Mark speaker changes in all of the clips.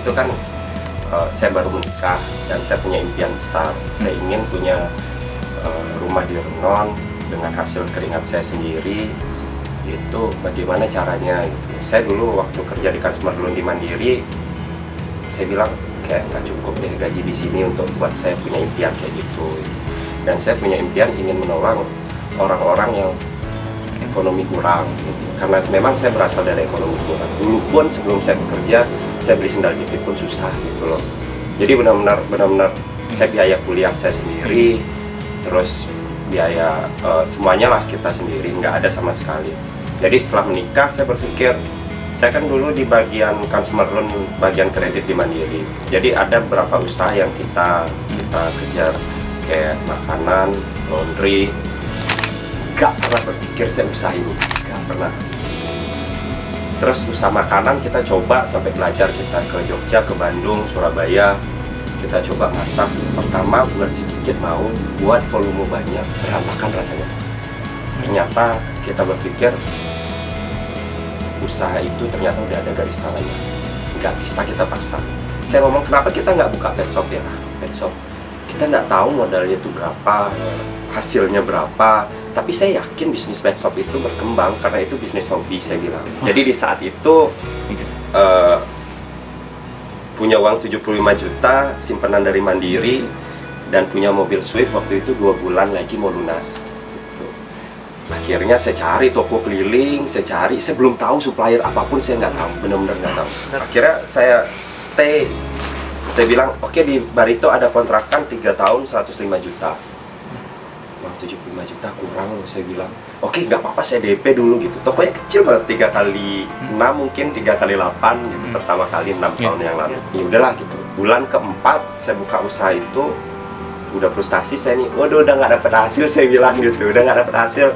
Speaker 1: itu kan saya baru menikah dan saya punya impian besar. Saya ingin punya rumah di Renon dengan hasil keringat saya sendiri. Itu bagaimana caranya gitu. Saya dulu waktu kerja di Consumer Loan di Mandiri, saya bilang kayak nggak cukup deh gaji di sini untuk buat saya punya impian kayak gitu. Dan saya punya impian ingin menolong orang-orang yang ekonomi kurang gitu. Karena memang saya berasal dari ekonomi kurang. Dulu pun sebelum saya bekerja, saya beli sendal jepit pun susah gitu loh. Jadi benar-benar saya biaya kuliah saya sendiri, terus biaya semuanya lah kita sendiri, nggak ada sama sekali. Jadi setelah menikah saya berpikir, saya kan dulu di bagian consumer loan, bagian kredit di Mandiri. Jadi ada beberapa usaha yang kita kejar, kayak makanan, laundry. Gak pernah berpikir saya usaha ini, gak pernah. Terus usaha makanan kita coba sampai belajar, kita ke Jogja, ke Bandung, Surabaya. Kita coba masak, pertama buat sedikit mau, buat volume banyak, berantakan rasanya. Ternyata kita berpikir usaha itu ternyata udah ada garis tangannya, nggak bisa kita paksa. Saya ngomong kenapa kita nggak buka pet shop ya, pet shop. Kita nggak tahu modalnya itu berapa, hasilnya berapa, tapi saya yakin bisnis pet shop itu berkembang karena itu bisnis hobi, saya bilang. Jadi di saat itu punya uang 75 juta simpanan dari Mandiri dan punya mobil Swift waktu itu 2 bulan lagi mau lunas gitu. Akhirnya saya cari toko keliling, saya belum tahu supplier apapun, saya nggak tahu, benar-benar nggak tahu. Akhirnya saya stay, saya bilang oke, di Barito ada kontrakan 3 tahun 105 juta. Wah, 75 juta kurang, saya bilang oke, nggak apa-apa, saya DP dulu gitu. Tokonya kecil banget, 3 kali 6 mungkin 3 kali 8 gitu, pertama kali 6 tahun yang lalu. Ya udahlah gitu. Bulan keempat saya buka usaha itu, udah frustasi saya nih, waduh udah nggak dapet hasil, saya bilang gitu, udah nggak dapet hasil.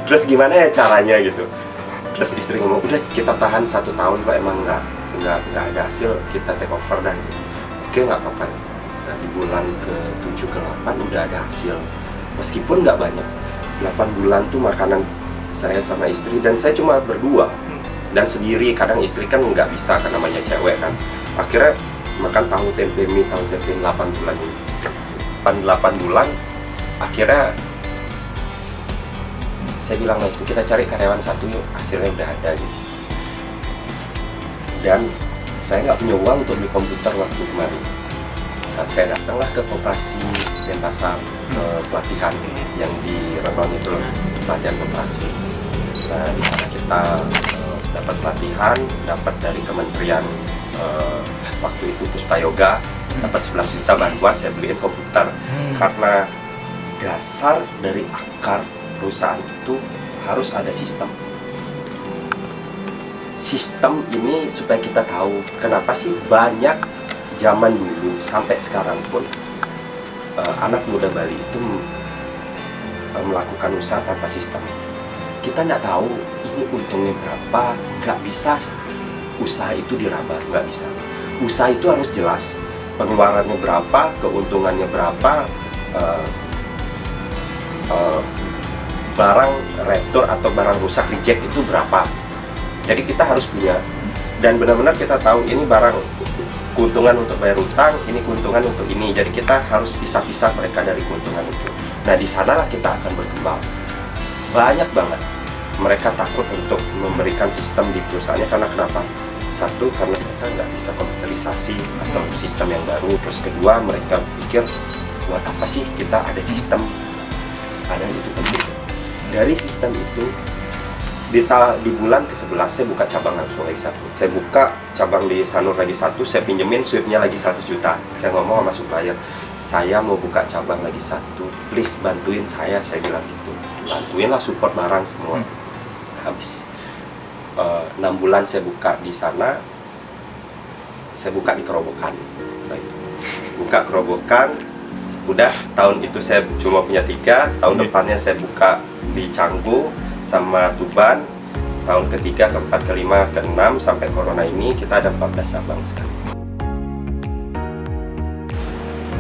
Speaker 1: Terus gimana ya caranya gitu. Terus istri ngomong, udah kita tahan 1 tahun, kalau emang nggak ada hasil kita take over dan oke, nggak apa-apa. Nah, di bulan ke-7 ke-8 udah ada hasil. Meskipun nggak banyak, 8 bulan tuh makanan saya sama istri, dan saya cuma berdua dan sendiri, kadang istri kan nggak bisa karena namanya cewek kan. Akhirnya makan tahu tempe mie 8 bulan ini. 8 bulan akhirnya saya bilang sama istri, kita cari karyawan satu yuk, hasilnya udah ada gitu. Dan saya nggak punya uang untuk beli komputer waktu kemarin. Nah, saya datanglah ke koperasi Denpasar, pelatihan yang di Renon itu loh, pelatihan koperasi. Nah, di sana kita dapat pelatihan, dapat dari kementerian waktu itu Puspa Yoga, dapat 11 juta bantuan, saya beliin komputer. Karena dasar dari akar perusahaan itu harus ada sistem. Sistem ini supaya kita tahu kenapa sih banyak zaman dulu sampai sekarang pun anak muda Bali itu melakukan usaha tanpa sistem. Kita nggak tahu ini untungnya berapa, nggak bisa usaha itu diraba, nggak bisa. Usaha itu harus jelas, pengeluarannya berapa, keuntungannya berapa, barang retur atau barang rusak reject itu berapa. Jadi kita harus punya, dan benar-benar kita tahu ini barang keuntungan untuk bayar utang, ini keuntungan untuk ini. Jadi kita harus pisah-pisah mereka dari keuntungan itu. Nah, di sanalah kita akan berkembang. Banyak banget mereka takut untuk memberikan sistem di perusahaannya, karena kenapa? Satu, karena mereka nggak bisa komputerisasi atau sistem yang baru. Terus kedua, mereka pikir buat apa sih kita ada sistem? Ada itu penting. Dari sistem itu, di bulan ke-11 saya buka cabang langsung lagi satu. Saya buka cabang di Sanur lagi satu, saya pinjemin Swiftnya lagi 100 juta. Saya ngomong sama supplier, saya mau buka cabang lagi satu, please bantuin saya bilang gitu. Bantuinlah, support barang semua. Habis 6 bulan saya buka di sana, saya buka di Kerobokan. Buka Kerobokan, udah tahun itu saya cuma punya 3, tahun depannya saya buka di Canggu sama Tuban, tahun ketiga, keempat, kelima, keenam sampai corona ini kita ada 14 cabang sekarang.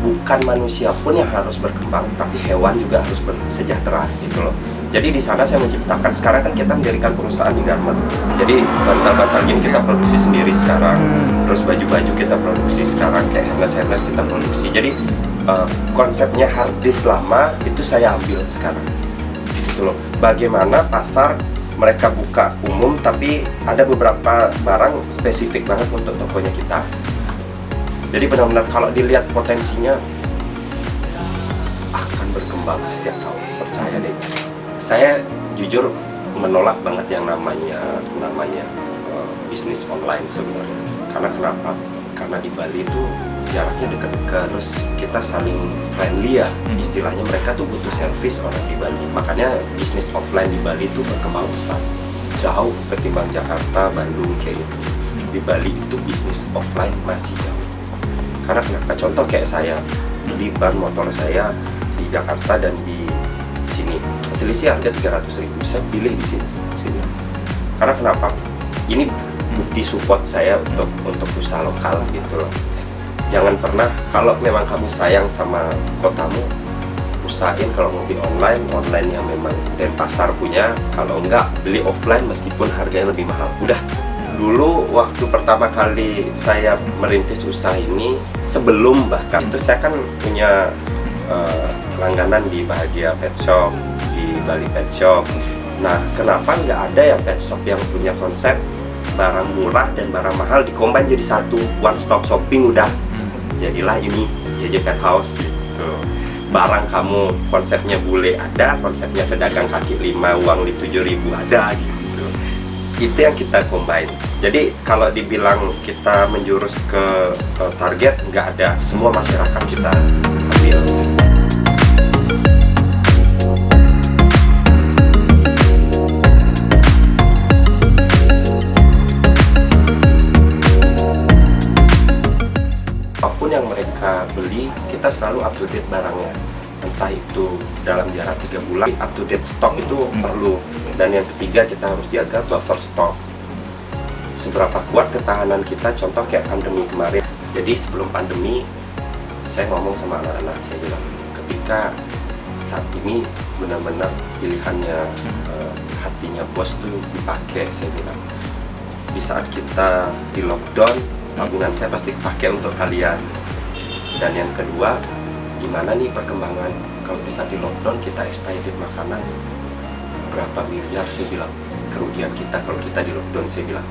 Speaker 1: Bukan manusia pun yang harus berkembang, tapi hewan juga harus bersejahtera gitu loh. Jadi di sana saya menciptakan, sekarang kan kita mendirikan perusahaan di garment. Jadi bantal-bantal gini kita produksi sendiri sekarang. terus baju-baju kita produksi sekarang, kayak handles kita produksi. Jadi konsepnya harddisk lama itu saya ambil sekarang gitu loh. Bagaimana pasar mereka buka umum, tapi ada beberapa barang spesifik banget untuk tokonya kita. Jadi benar-benar kalau dilihat potensinya akan berkembang setiap tahun, percaya deh. Saya jujur menolak banget yang namanya bisnis online sebenarnya. Karena kenapa? Karena di Bali itu jaraknya dekat-dekat, terus kita saling friendly ya. Istilahnya mereka tuh butuh servis orang di Bali. Makanya bisnis offline di Bali itu berkembang besar, jauh ketimbang Jakarta, Bandung kayak gitu. Di Bali itu bisnis offline masih jauh. Karena kenapa? Contoh kayak saya beli ban motor saya di Jakarta dan di sini selisih harga 300.000, saya pilih di sini. Karena kenapa? Ini bukti support saya untuk usaha lokal gitu loh. Jangan pernah, kalau memang kamu sayang sama kotamu, usahain kalau mau di online yang memang Denpasar punya. Kalau enggak, beli offline meskipun harganya lebih mahal. Udah. Dulu waktu pertama kali saya merintis usaha ini, sebelum bahkan itu saya kan punya langganan di Bahagia Pet Shop, di Bali Pet Shop. Nah, kenapa nggak ada ya pet shop yang punya konsep barang murah dan barang mahal dikombin jadi satu, one stop shopping udah. Jadilah ini JJ Pet House gitu. Barang kamu konsepnya bule ada, konsepnya pedagang kaki 5 uang 7.000 ada gitu. Itu yang kita combine. Jadi kalau dibilang kita menjurus ke target, nggak ada, semua masyarakat kita ambil. Apapun yang mereka beli, kita selalu up to date barangnya. Entah itu dalam jarak 3 bulan, up to date stok itu perlu. Dan yang ketiga, kita harus jaga buffer stok. Seberapa kuat ketahanan kita, contoh kayak pandemi kemarin. Jadi sebelum pandemi, saya ngomong sama anak-anak, saya bilang, ketika saat ini benar-benar pilihannya hatinya bos tuh dipakai, saya bilang. Di saat kita di lockdown, tabungan saya pasti pakai untuk kalian. Dan yang kedua, gimana nih perkembangan kalau bisa di lockdown kita expired makanan berapa miliar, saya bilang kerugian kita kalau kita di lockdown. Saya bilang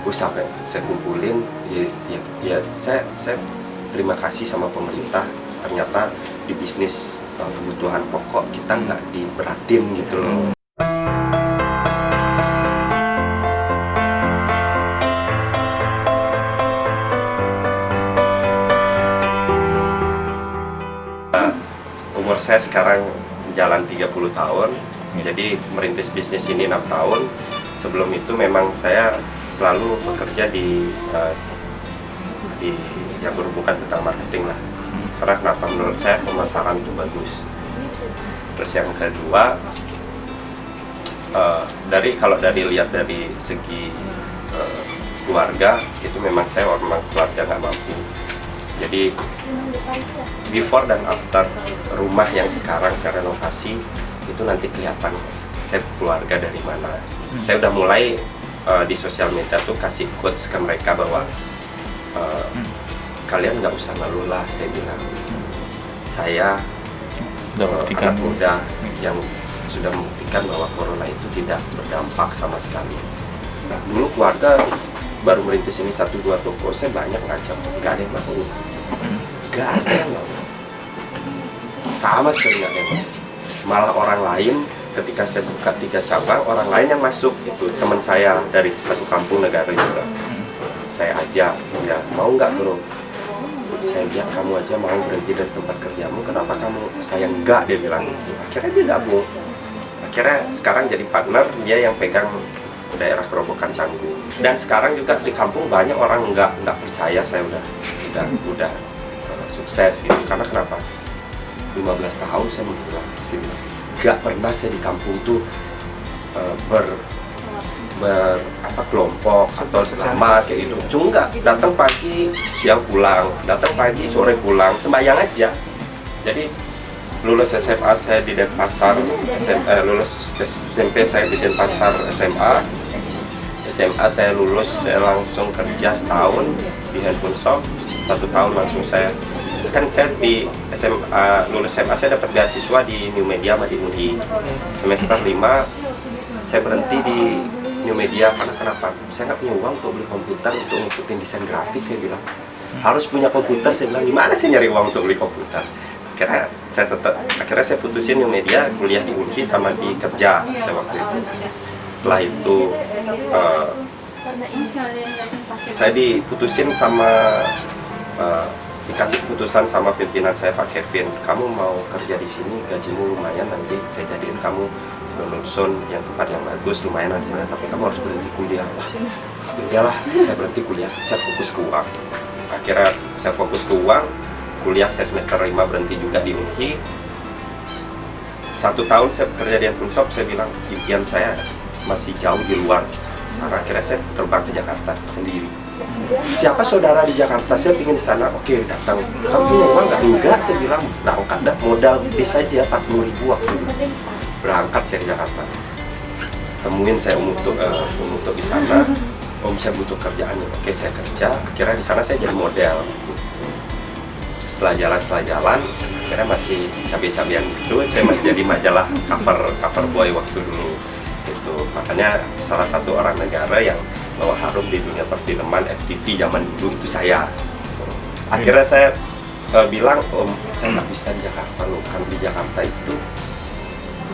Speaker 1: sampai saya kumpulin ya saya terima kasih sama pemerintah, ternyata di bisnis kebutuhan pokok kita nggak diberatin gitu loh. Umur saya sekarang jalan 30 tahun, jadi merintis bisnis ini 6 tahun. Sebelum itu memang saya selalu bekerja di yang berhubungan tentang marketing lah. Karena kenapa? Menurut saya pemasaran itu bagus. Terus yang kedua, kalau lihat dari segi keluarga, itu memang saya memang keluarga nggak mampu. Jadi before dan after rumah yang sekarang saya renovasi itu nanti kelihatan saya keluarga dari mana. Saya udah mulai di sosial media tuh kasih quotes ke mereka bahwa kalian nggak usah ngeluh lah, saya bilang. Saya anak muda yang sudah membuktikan bahwa corona itu tidak berdampak sama sekali. Dulu keluarga baru merintis ini 1-2 toko, saya banyak ngajak, nggak ada yang mau. Nggak ada yang mau. Sama sekali nggak ada yang mau. Malah orang lain, ketika saya buka 3 cabang, orang lain yang masuk, itu teman saya dari satu kampung negara juga. Saya ajak, ya mau nggak bro? Saya lihat kamu aja mau berhenti dari tempat kerjamu, kenapa kamu? Saya enggak, dia bilang gitu. Akhirnya dia gabung. Akhirnya sekarang jadi partner, dia yang pegang daerah Kerobokan Canggu. Dan sekarang juga di kampung banyak orang nggak percaya saya udah sukses gitu. Karena kenapa? 15 tahun saya menghilang di sini. Gak pernah saya di kampung tuh kelompok atau lama kayak gitu. Cuma enggak, datang pagi, siang pulang, datang pagi, sore pulang, sembahyang aja. Jadi lulus SMA saya di Denpasar, lulus SMP saya di Denpasar SMA. SMA saya lulus, saya langsung kerja setahun di handphone shop. 1 tahun langsung saya di SMA, lulus SMA saya dapat beasiswa di New Media Madi Unhi. Semester 5 saya berhenti di New Media karena kenapa? Saya nggak punya uang untuk beli komputer untuk ngikutin desain grafis. Saya bilang harus punya komputer. Saya bilang gimana saya nyari uang untuk beli komputer? Akhirnya saya putusin New Media, kuliah di Unhi sama di kerja saya waktu itu. Setelah itu saya diputusin sama dikasih keputusan sama pimpinan saya, Pak Kevin, kamu mau kerja di sini gajimu lumayan, nanti saya jadiin kamu lulusan yang tempat yang bagus, lumayan hasilnya, tapi kamu harus berhenti kuliah. Udahlah, saya berhenti kuliah, saya fokus ke uang. Akhirnya saya fokus ke uang, kuliah saya semester 5 berhenti juga di Unhi. 1 tahun saya bekerja di handphone shop, saya bilang impian saya masih jauh di luar. Sekarang akhirnya saya terbang ke Jakarta sendiri. Siapa saudara di Jakarta? Saya ingin di sana. Oke, datang. Kamu punya uang nggak? Enggak, saya bilang. Berangkat dah, modal bis saja 40.000 waktu itu. Berangkat saya ke Jakarta. Temuin saya untuk di sana. Om, saya butuh kerjaan. Oke, saya kerja. Akhirnya di sana saya jadi model. Setelah jalan, akhirnya masih cabai-cabian gitu. Saya masih jadi majalah cover boy waktu dulu. Itu makanya salah satu orang negara yang bawa harum di dunia perfilman FTV zaman dulu itu saya. Akhirnya saya bilang, Om, saya nggak bisa di Jakarta loh, kan di Jakarta itu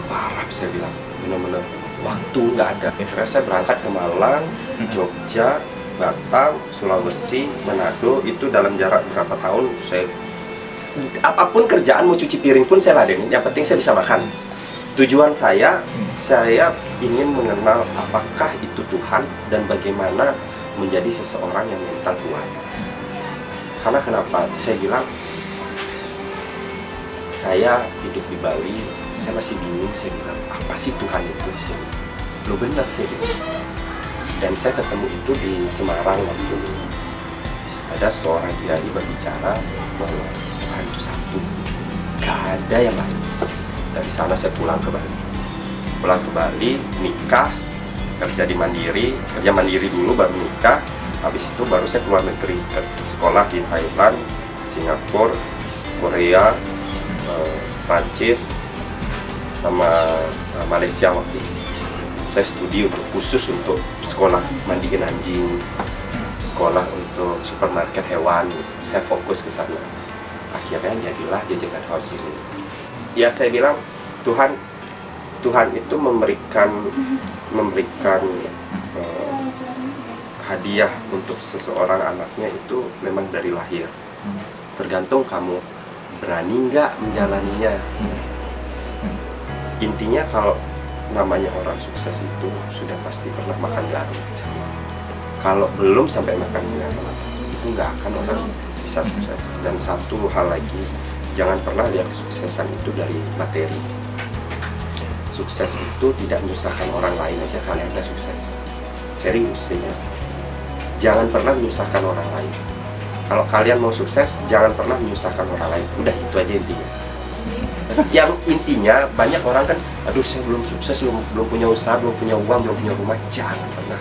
Speaker 1: parah, saya bilang benar-benar waktu nggak ada. Akhirnya saya berangkat ke Malang, Jogja, Batam, Sulawesi, Manado, itu dalam jarak berapa tahun. Saya apapun kerjaan, mau cuci piring pun saya ladenin, yang penting saya bisa makan. Tujuan saya ingin mengenal apakah itu Tuhan dan bagaimana menjadi seseorang yang mental kuat. Karena kenapa? Saya bilang, saya hidup di Bali, saya masih bingung. Saya bilang, apa sih Tuhan itu? Saya bilang, lo benar, saya bilang. Dan saya ketemu itu di Semarang waktu itu. Ada seorang kiai berbicara bahwa Tuhan itu satu, gak ada yang lain. Dari sana saya pulang ke Bali, nikah, kerja mandiri dulu baru nikah. Habis itu baru saya keluar negeri, ke sekolah di Thailand, Singapura, Korea, Prancis, sama Malaysia waktu itu. Saya studi khusus untuk sekolah mandiin anjing, sekolah untuk supermarket hewan. Saya fokus ke sana. Akhirnya jadilah Jajakan House ini. Ya, saya bilang Tuhan itu memberikan hadiah untuk seseorang anaknya itu memang dari lahir. Tergantung kamu berani nggak menjalaninya. Intinya kalau namanya orang sukses itu sudah pasti pernah makan garam. Kalau belum sampai makan garam, itu nggak akan orang bisa sukses. Dan satu hal lagi, jangan pernah lihat kesuksesan itu dari materi. Sukses itu tidak menyusahkan orang lain aja kalian udah sukses. Serius ya. Jangan pernah menyusahkan orang lain. Kalau kalian mau sukses, jangan pernah menyusahkan orang lain. Udah, itu aja intinya. Yang intinya banyak orang kan, aduh saya belum sukses, belum punya usaha, belum punya uang, belum punya rumah. Jangan pernah.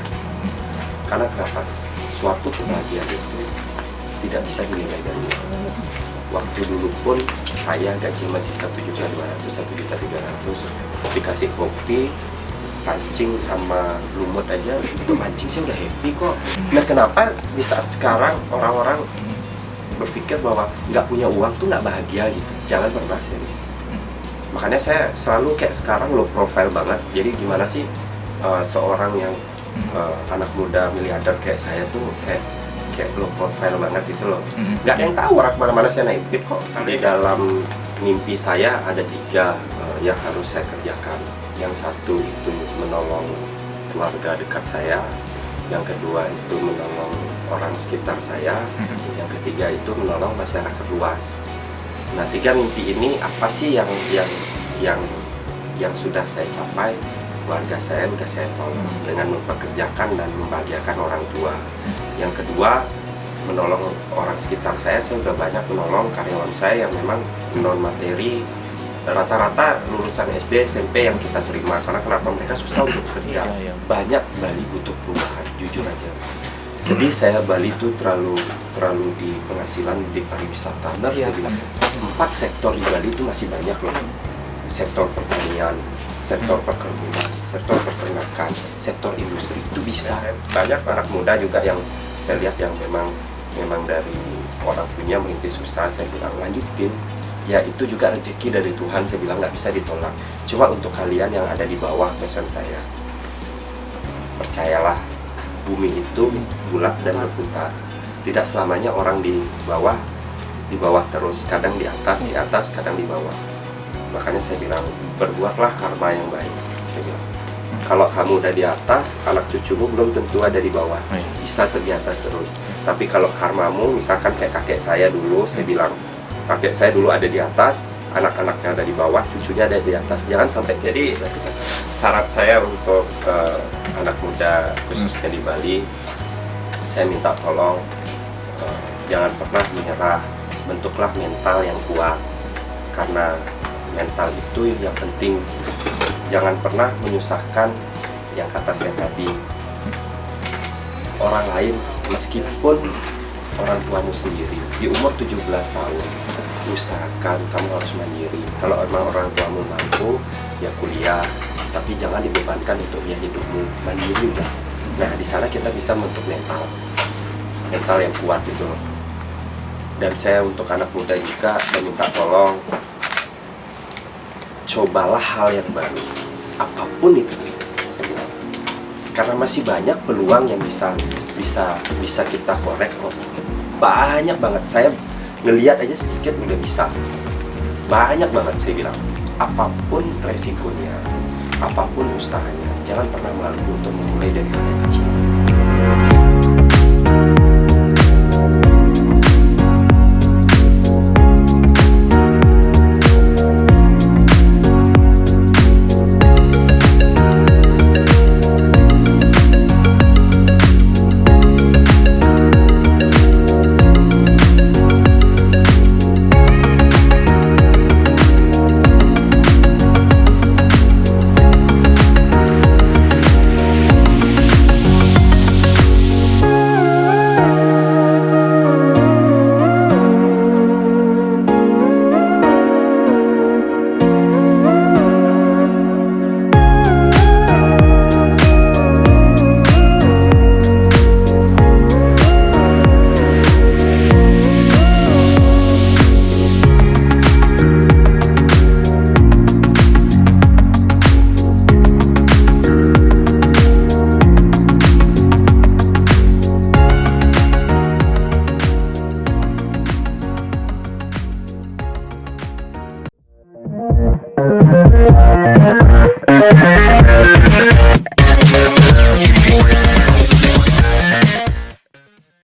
Speaker 1: Karena kenapa? Suatu kebahagiaan itu tidak bisa dinilai dari uang. Waktu dulu pun saya gaji masih 1.200.000, 1.300.000, dikasih kopi, pancing sama lumut aja, itu mancing saya udah happy kok. Nah, kenapa di saat sekarang orang-orang berpikir bahwa nggak punya uang tuh nggak bahagia gitu? Jangan pernah, serius. Makanya saya selalu kayak sekarang low profile banget. Jadi gimana sih seorang yang anak muda miliarder kayak saya tuh kayak low profile banget gitu loh. Nggak ada yang tahu orang kemana-mana saya naik fit kok. Di dalam mimpi saya ada 3 yang harus saya kerjakan. Yang satu itu menolong keluarga dekat saya, yang kedua itu menolong orang sekitar saya, yang ketiga itu menolong masyarakat luas. Nah, 3 mimpi ini apa sih yang sudah saya capai? Keluarga saya udah saya tolong dengan mempekerjakan dan membahagiakan orang tua. Yang kedua, menolong orang sekitar saya udah banyak menolong karyawan saya yang memang non materi, rata-rata lulusan SD, SMP yang kita terima. Karena kenapa? Mereka susah untuk kerja. Banyak Bali butuh perubahan. jujur aja. Sedih saya, Bali itu terlalu di penghasilan di pariwisata. Benar saya bilang. 4 sektor di Bali itu masih banyak loh. Sektor pertanian, sektor perkebunan, sektor peternakan, sektor industri itu bisa. Banyak anak muda juga yang saya lihat yang memang dari orang punya merintis usaha, saya bilang lanjutin. Ya itu juga rezeki dari Tuhan, saya bilang nggak bisa ditolak. Cuma untuk kalian yang ada di bawah, pesan saya, percayalah, bumi itu bulat dan berputar. Tidak selamanya orang di bawah terus, kadang di atas, kadang di bawah. Makanya saya bilang, berbuatlah karma yang baik. Saya bilang, kalau kamu udah di atas, anak cucumu belum tentu ada di bawah, bisa di atas terus. Tapi kalau karmamu, misalkan kayak kakek saya dulu, saya bilang, kakek saya dulu ada di atas, anak-anaknya ada di bawah, cucunya ada di atas. Jangan sampai. Jadi syarat saya untuk anak muda khususnya di Bali, saya minta tolong jangan pernah menyerah, bentuklah mental yang kuat, karena mental itu yang penting. Jangan pernah menyusahkan, yang kata saya tadi, orang lain, meskipun orang tuamu sendiri. Di umur 17 tahun, usahakan kamu harus mandiri. Kalau memang orang tuamu mampu, ya kuliah, tapi jangan dibebankan untuk biaya hidupmu, mandiri udah. Nah di sana kita bisa membentuk mental yang kuat gitu loh. Dan saya untuk anak muda juga, saya minta tolong, cobalah hal yang baru, apapun itu, saya bilang. Karena masih banyak peluang yang bisa kita korek kok. Banyak banget, saya ngelihat aja sedikit udah bisa. Banyak banget, saya bilang. Apapun resikonya, apapun usahanya, jangan pernah malu untuk memulai dari hal yang kecil.